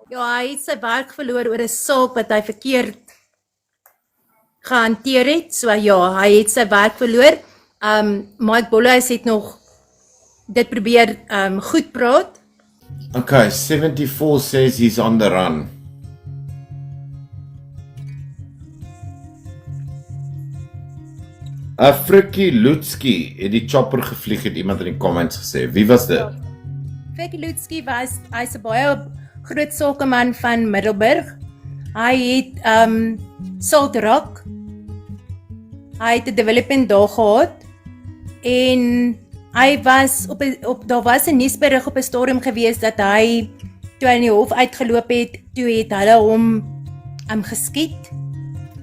Ja, hy het sy werk verloor oor 'n saak wat hy verkeerd gehanteer het. So ja, hy het sy werk verloor. Mike Bolhuis het nog dit probeer goed praat. Okay, 74 says he's on the run. Frikkie Lutski het die chopper gevlieg, het iemand in die comments gesê. Wie was dit? Frikkie Lutski hy's 'n baie groot sakeman van Middelburg. Hy het Salt Rock. Hy het 'n development daar gehad en hy was daar was 'n nuusberig op 'n stadium gewees dat hy toe hy in die hof uitgeloop het, toe het hulle hom geskiet.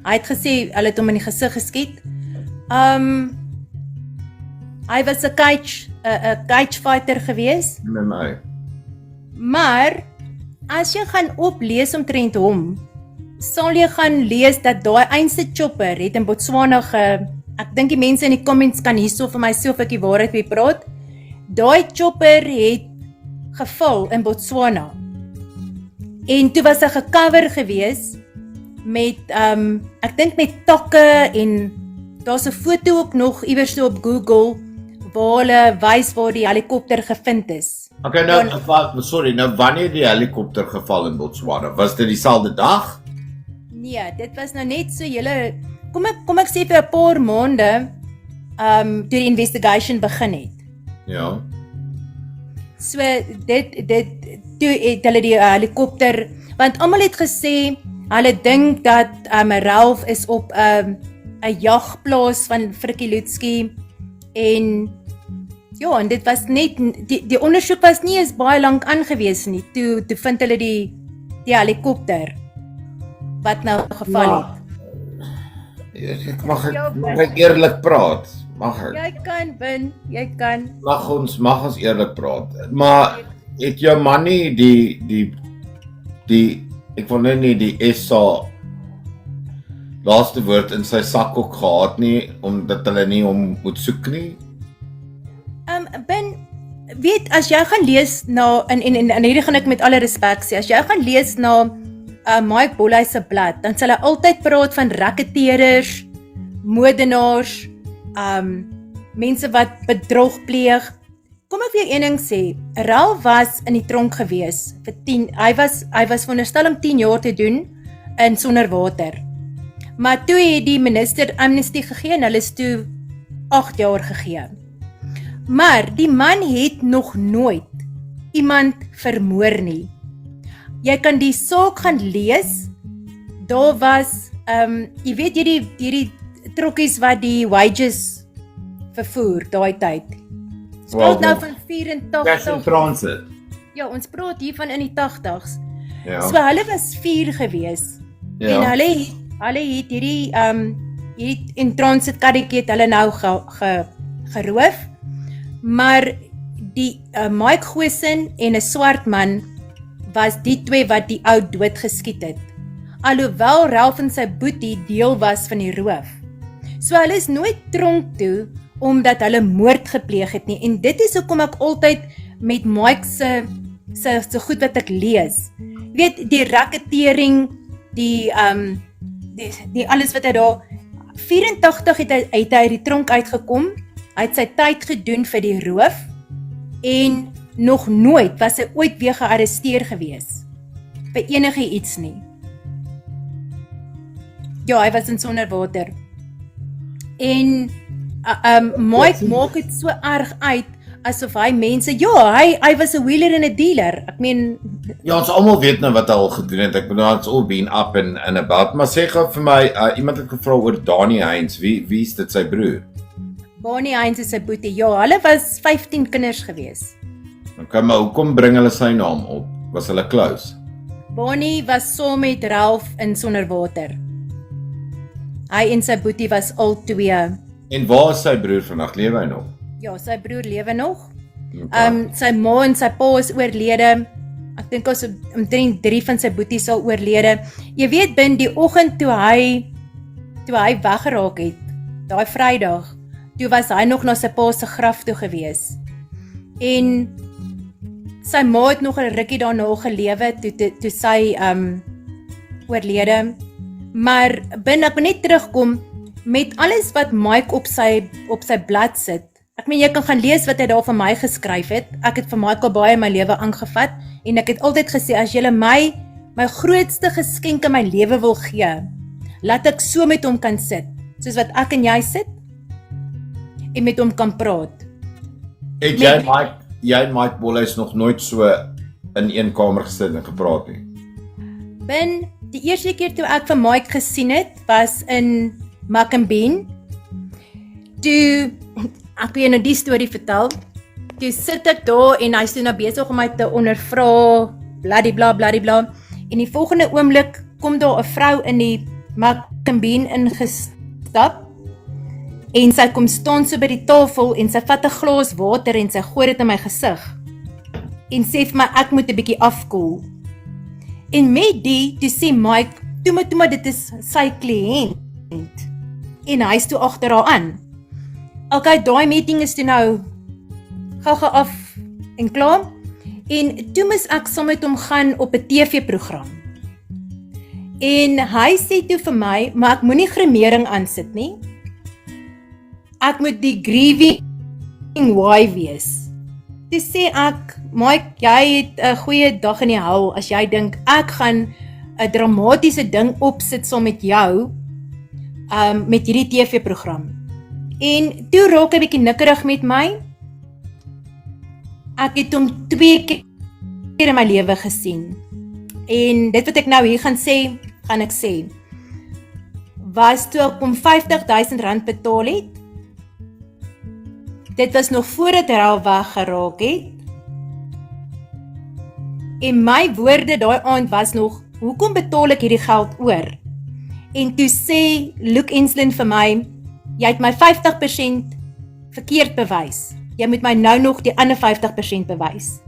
Hy het gesê hulle het hom in die gesig geskiet. Hy was 'n cage fighter gewees. MMA. Maar as jy gaan oplees omtrent hom, sal jy gaan lees dat daai einste chopper het in Botswana ek dink die mense in die comments kan hierso vir my so 'n bietjie waarheid mee praat. Daai chopper het geval in Botswana. En toe was hy gecover gewees met ek dink met takke en daar's 'n foto ook nog iewers so op Google waar hulle wys waar die helikopter gevind is. Okay, nou wanneer die helikopter geval in Botswana? Was dit dieselfde dag? Nee, dit was nou net so julle kom ek sê vir 'n paar maande toe die investigation begin het. Ja. So dit toe het hulle die helikopter, want almal het gesê hulle dink dat Ralph is op 'n jagplaas van Frikkie Lutski en ja, en dit was net die ondersoek was nie eens baie lank aangewees nie. Toe vind hulle die helikopter wat nou geval het. Mag ek eerlik praat? Mag ek? Jy kan bin, jy kan. Mag ons eerlik praat. Maar het jou man nie die ek wil nou nie die SA laaste woord in sy sak ook gehad nie, omdat hulle nie hom moet soek nie? Ben, weet, as jy gaan lees na, en hierdie gaan ek met alle respek sê, as jy gaan lees na Mike Bolhuis se blad, dan sal hy altyd praat van raketteerders, moordenaars, mense wat bedrog pleeg. Kom ek weer een ding sê, Ralph was in die tronk gewees vir 10, hy was veronderstel om 10 jaar te doen in sonder water. Maar toe het die minister amnestie gegee en hulle is toe 8 jaar gegee. Maar die man het nog nooit iemand vermoor nie. Jy kan die saak gaan lees. Daar was jy weet hierdie trokkies wat die wages vervoer daai tyd. Ons praat nou van 84. Cash in transit. Ja, ons praat hier van in die 80s. Ja. So hulle was 4 gewees. Ja. En hulle het hierdie in transit karretjie het hulle nou geroof. Maar die Mike Goosen en 'n swart man was die twee wat die ou dood geskiet het. Alhoewel Ralph en sy boetie deel was van die roof. So hulle is nooit tronk toe omdat hulle moord gepleeg het nie. En dit is hoekom ek altyd met Mike se goed wat ek lees. Jy weet, die rakettering, die alles wat hy daar 84 het hy uit die tronk uitgekom. Hy het sy tyd gedoen vir die roof en nog nooit was hy ooit weer gearresteer gewees vir enige iets nie. Ja, hy was in sonder water. En Mike maak dit so erg uit asof hy mense, ja, hy was 'n wheeler en 'n dealer. Ek meen ja, ons almal weet nou wat hy al gedoen het. Ek bedoel, it's all been up and about. Maar sê gou vir my, iemand het gevra oor Dani Heinz. Wie is dit, sy broer? Bonnie Heinz is sy boetie. Ja, hulle was 15 kinders gewees. Okay, maar hoekom bring hulle sy naam op? Was hulle close? Bonnie was saam met Ralph in sonder water. Hy en sy boetie was al 2. En waar is sy broer vandag? Lewe hy nog? Ja, sy broer lewe nog. Okay. Sy ma en sy pa is oorlede. Ek dink ons omtrent 3 van sy boeties al oorlede. Jy weet, bin die oggend toe hy weggeraak het, daai Vrydag, toe was hy nog na sy pa se graf toe gewees. En Sy ma het nog 'n rukkie daarna gelewe toe sy oorlede. Maar bin ek wil net terugkom met alles wat Mike op sy blad sit. Ek meen jy kan gaan lees wat hy daar vir my geskryf het. Ek het vir Michael baie in my lewe aangevat en ek het altyd gesê as jy my grootste geskenk in my lewe wil gee, laat ek so met hom kan sit, soos wat ek en jy sit en met hom kan praat. Het jy en Mike Bolhuis nog nooit so in een kamer gesit en gepraat nie? Bin, die eerste keer toe ek vir Mike gesien het, was in Mackenbeen. Toe, ek wil jou nou die storie vertel, toe sit ek daar en hy is toe nou besig om my te ondervra, bladibla, en die volgende oomblik kom daar 'n vrou in die Mackenbeen ingestap, en sy kom staan so by die tafel, en sy vat 'n glas water en sy gooi dit in my gesig, en sê vir my, ek moet 'n bietjie afkoel. En met die, toe sê Mike, toe maar dit is sy kliënt, en hy is toe agter haar aan. Okay, daai meeting is toe nou gou af en klaar, en toe moes ek saam met hom gaan op 'n TV-program. En hy sê toe vir my, maar ek moenie gremering aansit nie. Ek moet die grieving wife wees. Toe sê ek, Mike, jy het 'n goeie dag in die hel as jy dink ek gaan 'n dramatiese ding opsit saam met jou met hierdie TV-program. En toe raak hy bietjie nikkerig met my. Ek het hom 2 keer in my lewe gesien. En dit wat ek nou hier gaan ek sê, was toe ek hom R50,000 betaal het. Dit was nog voordat hy al weggeraak het. En my woorde daai aand was nog, hoekom betaal ek hierdie geld oor? En toe sê Luke Enslin vir my, jy het my 50% verkeerd bewys. Jy moet my nou nog die ander 50% bewys.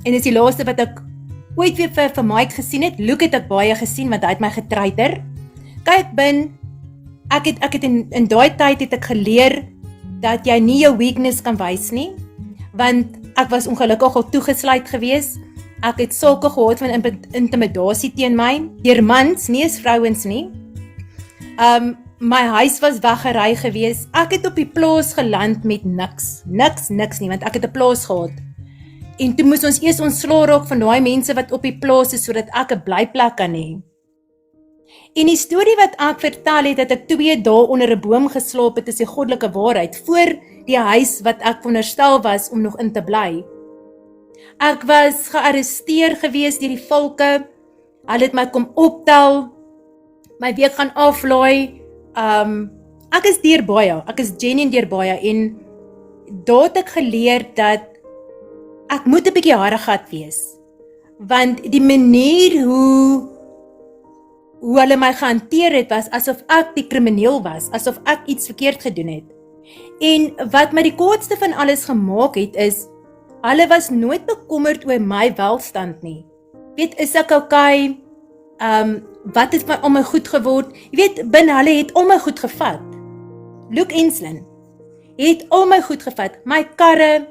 En dis die laaste wat ek ooit weer vir Mike gesien het. Luke het ek baie gesien, want hy het my getreiter. Kyk, bin, ek het in daai tyd het ek geleer, dat jy nie jou weakness kan wys nie, want ek was ongelukkig al toegesluit gewees. Ek het sulke gehad van intimidasie teen my, deur mans, nie eens vrouens nie. My huis was weggery gewees. Ek het op die plaas geland met niks nie, want ek het 'n plaas gehad. En toe moes ons eers ontslae raak van daai mense wat op die plaas is, sodat ek 'n blyplek kan hê. En die storie wat ek vertel het, dat ek 2 dae onder 'n boom geslaap het, is die goddelike waarheid, voor die huis wat ek veronderstel was om nog in te bly. Ek was gearresteer gewees deur die volke, hulle het my kom optel, my week gaan aflaai, ek is deur baie, ek is genuine deur baie, en daar het ek geleer dat ek moet 'n bietjie harigheid wees, want die manier hoe hulle my gehanteer het, was asof ek die krimineel was, asof ek iets verkeerd gedoen het. En wat my die kwaadste van alles gemaak het, is, hulle was nooit bekommerd oor my welstand nie. Weet, is ek okay? Wat het al my goed geword? Jy weet, bin hulle het al my goed gevat. Luke Enslin het al my goed gevat, my karre,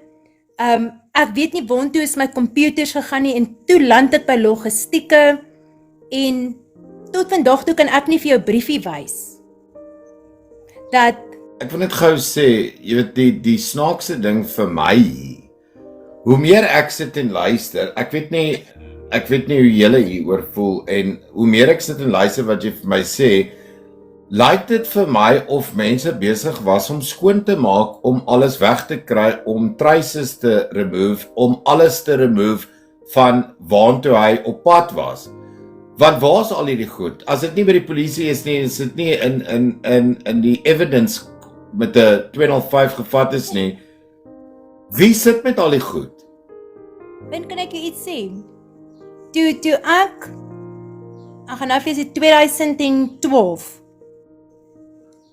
ek weet nie waantoe is my computers gegaan nie, en toe land ek by logistieke, en tot vandag toe kan ek nie vir jou briefie wys. Dat Ek wil net gou sê, jy weet die snaakse ding vir my, hoe meer ek sit en luister, ek weet nie hoe julle hieroor voel, en hoe meer ek sit en luister wat jy vir my sê, lyk dit vir my of mense besig was om skoon te maak, om alles weg te kry, om traces te remove, om alles te remove van waantoe hy op pad was. Want waar is al hierdie goed? As dit nie by die polisie is nie, is dit nie in die evidence met 'n 205 gevat is nie. Wie sit met al die goed? Kan ek jou iets sê? Toe ek gaan nou vir sê 2012,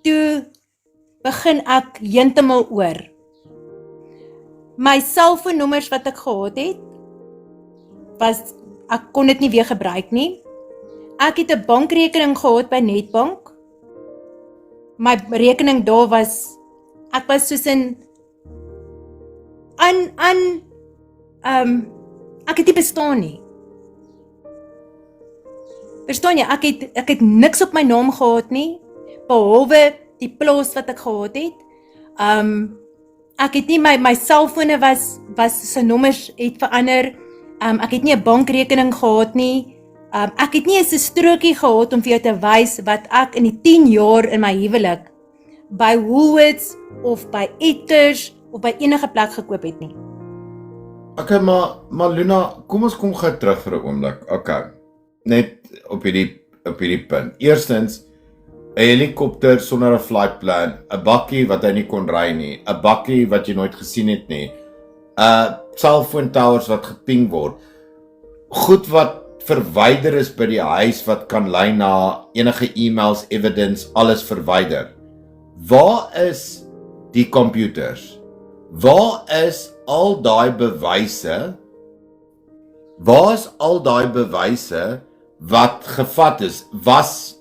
toe begin ek heeltemal oor. My selfoonnommers wat ek gehad het, ek kon dit nie weer gebruik nie. Ek het 'n bankrekening gehad by Netbank. My rekening daar was, ek was soos in ek het nie bestaan nie. Verstaan jy, ek het niks op my naam gehad nie, behalwe die plaas wat ek gehad het. Ek het nie my selfone was sy nommers het verander. Ek het nie 'n bankrekening gehad nie. Ek het nie eens 'n strokie gehad om vir jou te wys wat ek in die 10 jaar in my huwelik by Woolworths of by Eckers of by enige plek gekoop het nie. Okay, maar Luna, kom ons kom gou terug vir 'n oomblik. Okay. Net op hierdie punt. Eerstens, 'n helikopter sonder 'n flight plan, 'n bakkie wat hy nie kon ry nie, 'n bakkie wat jy nooit gesien het nie, selfoon towers wat geping word. Goed wat verwyder is by die huis wat kan lei na enige e-mails, evidence, alles verwyder. Waar is die computers? Waar is al daai bewyse? Waar is al daai bewyse wat gevat is? Was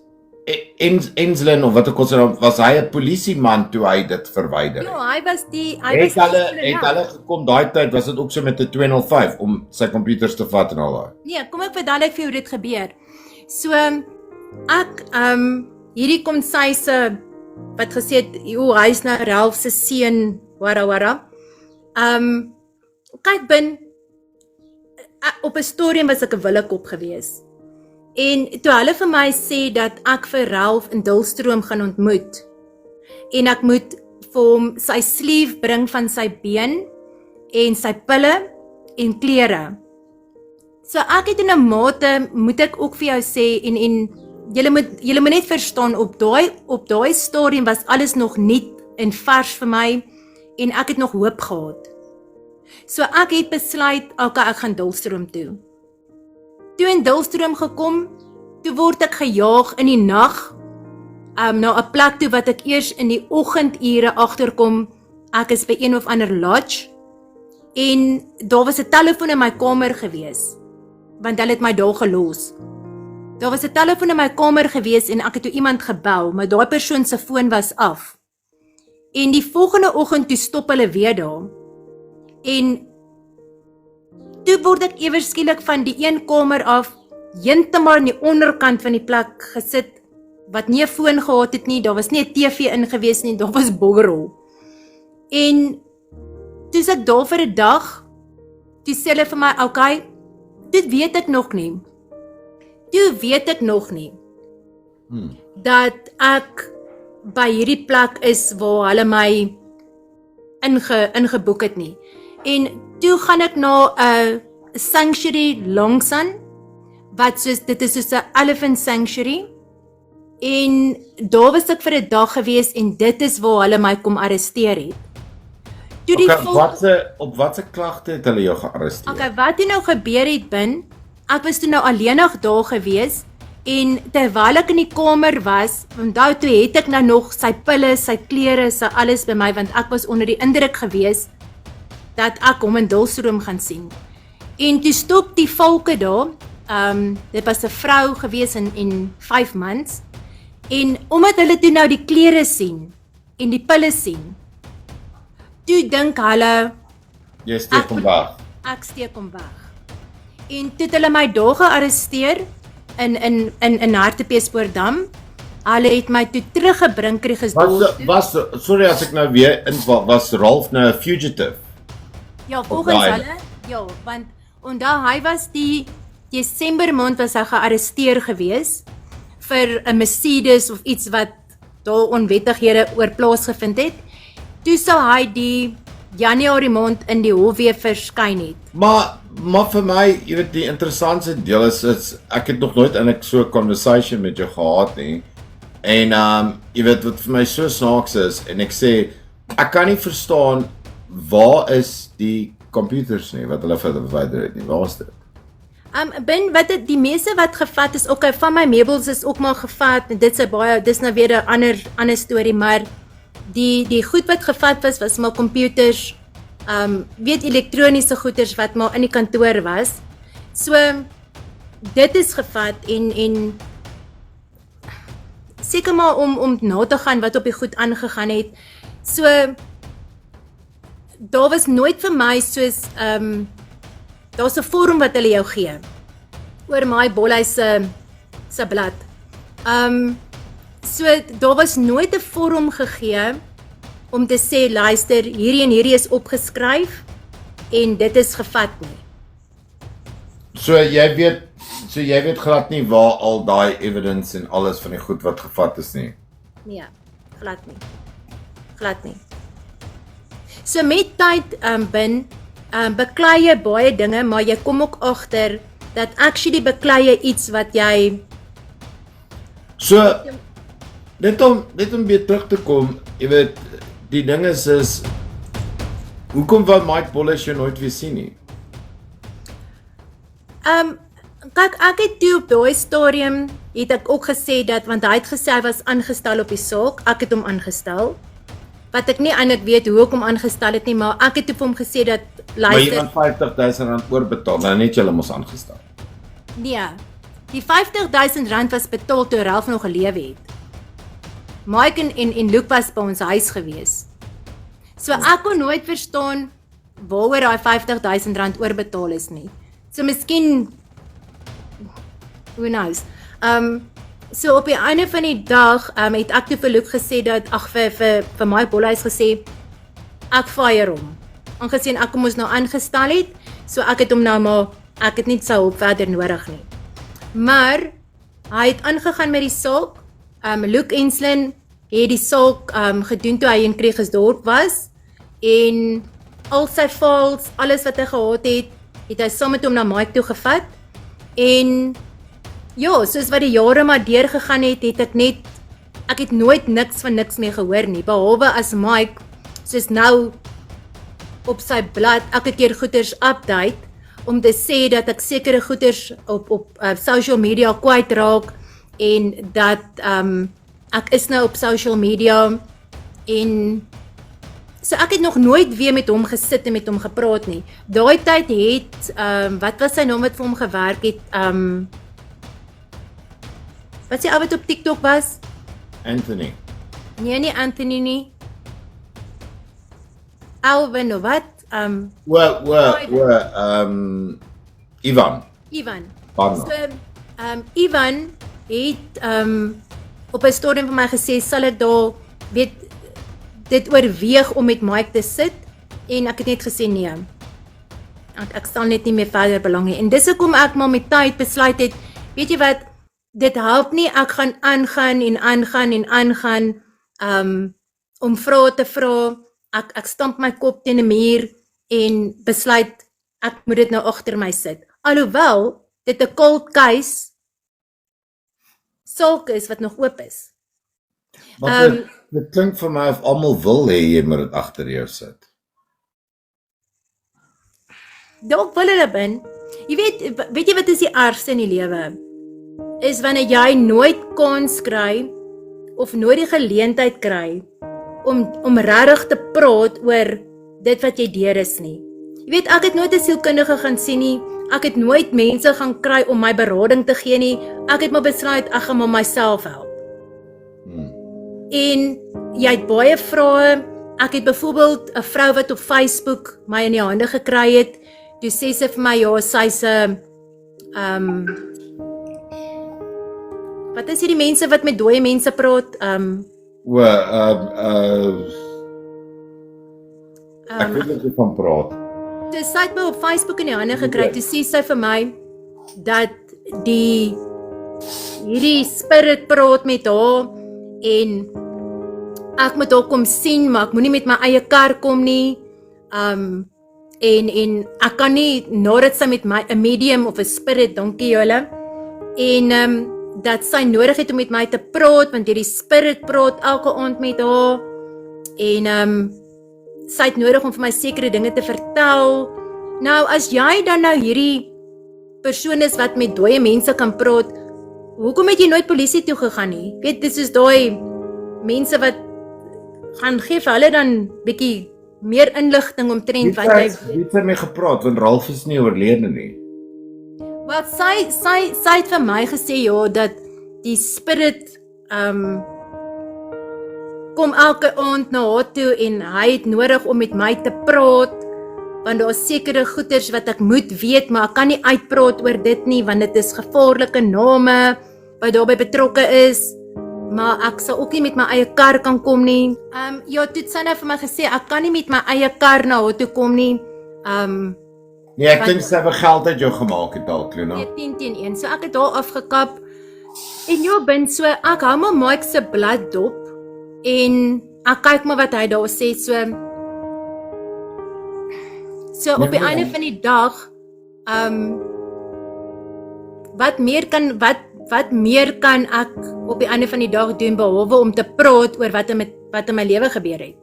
Enslin of wat ek ons naam, was hy 'n polisieman toe hy dit verwyder het? Ja, hy was Het hulle gekom daai tyd, was dit ook so met 'n 205 om sy computers te vat en al daai? Nee, kom ek verduidelik vir jou hoe dit gebeur. So, ek, hierdie kom sy se, wat gesê het, hy is nou Ralph se seun, wara. Kyk bin, op 'n stadium was ek 'n willekop gewees. En toe hulle vir my sê dat ek vir Ralph in Dullstroom gaan ontmoet, en ek moet vir hom sy sleeve bring van sy been, en sy pille, en klere. So ek het in 'n mate, moet ek ook vir jou sê, en julle moet net verstaan, op daai stadium was alles nog nuut en vars vir my, en ek het nog hoop gehad. So ek het besluit, okay, ek gaan Dullstroom toe. Toe in Dullstroom gekom, toe word ek gejaag in die nag, na 'n plek toe wat ek eers in die oggendure agterkom, ek is by een of ander lodge, en daar was 'n telefoon in my kamer gewees, want hulle het my daar gelos. Daar was 'n telefoon in my kamer gewees, en ek het toe iemand gebel, maar daai persoon se foon was af. En die volgende oggend toe stop hulle weer daar, en toe word ek ewer skielik van die een kamer af heeltemal aan die onderkant van die plek gesit, wat nie 'n foon gehad het nie, daar was nie 'n TV in gewees nie, daar was boggerol. En toe is ek daar vir 'n dag, toe sê hulle vir my, okay, dit weet ek nog nie. Toe weet ek nog nie, dat ek by hierdie plek is waar hulle my ingeboek het nie. En toe gaan ek na 'n sanctuary Longsan, dit is soos 'n elephant sanctuary, en daar was ek vir 'n dag gewees, en dit is waar hulle my kom arresteer het. Toe die op watse klagte het hulle jou gearresteer? Okay, wat toe nou gebeur het bin, ek was toe nou alleenig daar gewees, en terwyl ek in die kamer was, onthou toe het ek nou nog sy pille, sy klere, sy alles by my, want ek was onder die indruk gewees, dat ek hom in Dullstroom gaan sien. En toe stop die volke daar, dit was 'n vrou gewees en 5 months, en omdat hulle toe nou die klere sien, en die pille sien, toe dink hulle, Jy steek hom weg. Ek steek hom weg. En toe het hulle my daar gearresteer, in Hartbeespoortdam. Hulle het my toe teruggebring Krugersdorp toe. Sorry as ek nou weer inval, was Ralph nou 'n fugitive? Ja, volgens hulle, ja, want onthou hy was die Desember maand was hy gearresteer gewees vir 'n Mercedes of iets wat daar onwettighede oor plaasgevind het. Toe sou hy die Januarie maand in die hof weer verskyn het. Maar vir my, jy weet, die interessantste deel is ek het nog nooit eintlik so 'n conversation met jou gehad nie. En jy weet wat vir my so snaaks is, en ek sê ek kan nie verstaan waar is die computers nie wat hulle verwyder het nie. Waar is dit? Die meeste wat gevat is, okay, van my meubels is ook maar gevat, en dis nou weer 'n ander storie, maar die goed wat gevat was maar computers, weet elektroniese goeders wat maar in die kantoor was. So, dit is gevat, en seker maar om na te gaan wat op die goed aangegaan het. So, daar was nooit vir my soos, daar's 'n vorm wat hulle jou gee oor my bolhuis se blad. So daar was nooit 'n vorm gegee om te sê luister, hierdie en hierdie is opgeskryf en dit is gevat nie. So jy weet glad nie waar al daai evidence en alles van die goed wat gevat is nie. Nee, glad nie. Glad nie. So met tyd beklei jy baie dinge, maar jy kom ook agter dat actually beklei jy iets wat jy So net om weer terug te kom, jy weet, die ding is hoekom wou Mike Wallace jou nooit weer sien nie? kyk, ek het toe op daai stadium het ek ook gesê dat, want hy het gesê hy was aangestel op die saak, ek het hom aangestel. Wat ek nie eintlik weet hoe ek hom aangestel het nie, maar ek het toe vir hom gesê dat Maar jy luister, gaan R50,000 oorbetaal, nou net julle mos aangestel. nee, die R50,000 was betaal toe Ralph nog gelewe het. Mike en Luke was by ons huis gewees. So ek kon nooit verstaan waaroor daai R50,000 oorbetaal is nie. So miskien, who knows. So op die einde van die dag het ek toe vir Luke gesê dat vir Mike Bolhuis gesê ek fire hom. Aangesien ek hom mos nou aangestel het, so ek het hom nou maar ek het nie sy hulp verder nodig nie. Maar hy het aangegaan met die saak. Luke Enslin het die saak gedoen toe hy in Krugersdorp was en al sy files, alles wat hy gehad het hy saam met hom na Mike toe gevat en ja, soos wat die jare maar deurgegaan het ek het nooit niks van niks meer gehoor nie, behalwe as Mike soos nou op sy blad elke keer goeders update om te sê dat ek sekere goeders op social media kwyt raak en dat ek is nou op social media en so ek het nog nooit weer met hom gesit en met hom gepraat nie. Daai tyd het wat was sy naam wat vir hom gewerk het? Wat sy altyd op TikTok was? Anthony. Nee, nie Anthony nie. Alvin of wat? Ivan. Ivan. Barnard. So, Ivan het op 'n stadium vir my gesê sal ek daar dit oorweeg om met Mike te sit en ek het net gesê nee. Ek sal net nie meer verder belang nie. En dis hoekom ek maar met tyd besluit het, weet jy wat, dit help nie, ek gaan aangaan om vrae te vra. Ek stamp my kop teen 'n muur en besluit ek moet dit nou agter my sit. Alhoewel dit 'n cold case saak is wat nog oop is. Maar dit klink vir my of almal wil hê jy moet dit agter jou sit. Dalk wil hulle bin. Jy weet jy wat is die ergste in die lewe? Is wanneer jy nooit kans kry of nooit die geleentheid kry om regtig te praat oor dit wat jy deur is nie. Jy weet, ek het nooit 'n sielkundige gaan sien nie. Ek het nooit mense gaan kry om my berading te gee nie. Ek het maar besluit ek gaan maar myself help. En jy het baie vrae. Ek het byvoorbeeld 'n vrou wat op Facebook my in die hande gekry het. Toe sê sy vir my ja, sy's 'n wat is hierdie mense wat met dooie mense praat? Ek weet nie of van praat. Toe sy het my op Facebook in die hande gekry, toe sê sy vir my dat hierdie spirit praat met haar en ek moet haar kom sien, maar ek moenie met my eie kar kom nie. En ek kan nie nadat sy met my 'n medium of 'n spirit, dankie julle. En dat sy nodig het om met my te praat, want hierdie spirit praat elke aand met haar. En sy het nodig om vir my sekere dinge te vertel. Nou, as jy dan nou hierdie persoon is wat met dooie mense kan praat, hoekom het jy nooit polisie toe gegaan nie? Weet, dis soos daai mense wat gaan gee vir hulle dan bietjie meer inligting omtrent wat jy Wie het met my gepraat, want Ralph is nie oorlede nie. Wat sy het vir my gesê ja dat die spirit kom elke aand na haar toe en hy het nodig om met my te praat. want daar is sekere goeters wat ek moet weet, maar ek kan nie uitpraat oor dit nie want dit is gevaarlike name wat daarbey betrokke is. Maar ek sal ook nie met my eie kar kan kom nie. Ja, toe het sy nou vir my gesê ek kan nie met my eie kar na haar toe kom nie. Nee, ek dink sy het geld uit jou gemaak het dalk, Luna. Nee, 10 teen 1. So ek het haar afgekap. En ja, bin so ek hou maar Mike se blad dop en ek kyk maar wat hy daar sê so op die einde van die dag wat meer kan ek op die einde van die dag doen behalwe om te praat oor wat in my lewe gebeur het.